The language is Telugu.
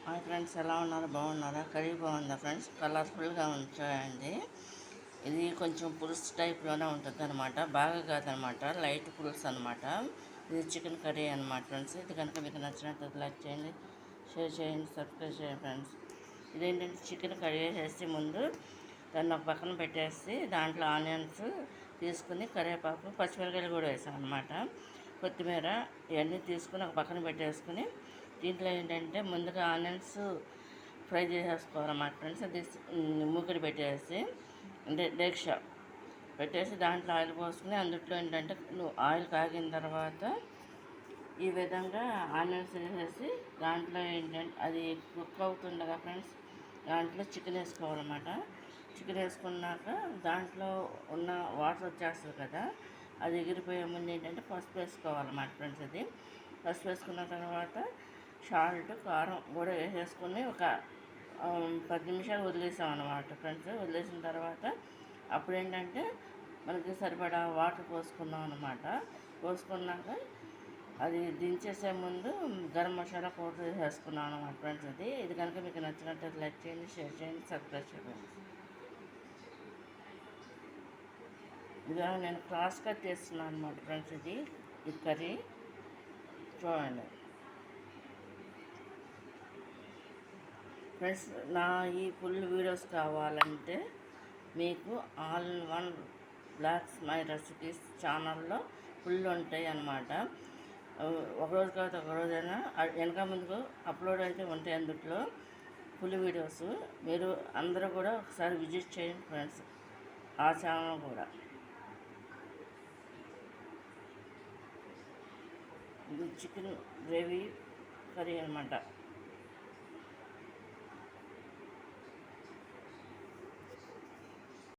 హాయ్ ఫ్రెండ్స్, ఎలా ఉన్నారు? బాగున్నారా? కర్రీ బాగుందా ఫ్రెండ్స్? కలర్ఫుల్గా ఉంచాయండి. ఇది కొంచెం పులుసు టైప్లోనే ఉంటుంది అనమాట, బాగా కాదనమాట, లైట్ పులుసు అనమాట. ఇది చికెన్ కర్రీ అనమాట ఫ్రెండ్స్. ఇది కనుక మీకు నచ్చినట్టు లైక్ చేయండి, షేర్ చేయండి, సబ్స్క్రైబ్ చేయండి ఫ్రెండ్స్. ఇదేంటంటే చికెన్ కర్రీ చేసి ముందు దాన్ని ఒక పక్కన పెట్టేసి దాంట్లో ఆనియన్స్ తీసుకుని కరివేపాకు పచ్చిమిరకాయలు కూడా వేసాం అనమాట, కొత్తిమీర ఇవన్నీ తీసుకుని ఒక పక్కన పెట్టేసుకుని దీంట్లో ఏంటంటే ముందుగా ఆనియన్స్ ఫ్రై చేసేసుకోవాలన్నమాట ఫ్రెండ్స్. అది మూకుడు పెట్టేసి అంటే డేక్షా పెట్టేసి దాంట్లో ఆయిల్ పోసుకుని అందులో ఏంటంటే ఆయిల్ కాగిన తర్వాత ఈ విధంగా ఆనియన్స్ వేసేసి దాంట్లో ఏంటంటే అది కుక్ అవుతుండగా ఫ్రెండ్స్ దాంట్లో చికెన్ వేసుకోవాలన్నమాట. చికెన్ వేసుకున్నాక దాంట్లో ఉన్న వాటర్ వచ్చేస్తుంది కదా, అది ఎగిరిపోయే ముందు ఏంటంటే పసుపు వేసుకోవాలన్నమాట ఫ్రెండ్స్. అది పసుపు వేసుకున్న తర్వాత సాల్ట్, కారం కూడా వేసేసుకొని ఒక 10 నిమిషాలు వదిలేసాం అన్నమాట ఫ్రెండ్స్. వదిలేసిన తర్వాత అప్పుడు ఏంటంటే మనకి సరిపడా వాటర్ పోసుకున్నాం అన్నమాట. పోసుకున్నాక అది దించేసే ముందు గరం మసాలా పౌడర్ వేసుకున్నాం అన్నమాట ఫ్రెండ్స్. ఇది కనుక మీకు నచ్చినట్టు లైక్ చేయండి, షేర్ చేయండి, సబ్స్క్రైబ్ చేయండి. ఇదిగా నేను క్రాస్ కట్ చేస్తున్నాను అనమాట ఫ్రెండ్స్. ఇది కర్రీ చూడండి ఫ్రెండ్స్. నా ఈ ఫుల్ వీడియోస్ కావాలంటే మీకు all in one blogs my recipes ఛానల్లో ఫుల్ ఉంటాయి అన్నమాట. ఒకరోజు కాదు ఒక రోజైనా వెనక ముందుకు అప్లోడ్ అయితే ఉంటాయి అందులో ఫుల్ వీడియోస్. మీరు అందరూ కూడా ఒకసారి విజిట్ చేయండి ఫ్రెండ్స్ ఆ ఛానల్ కూడా. ఇది చికెన్ గ్రేవీ కర్రీ అనమాట.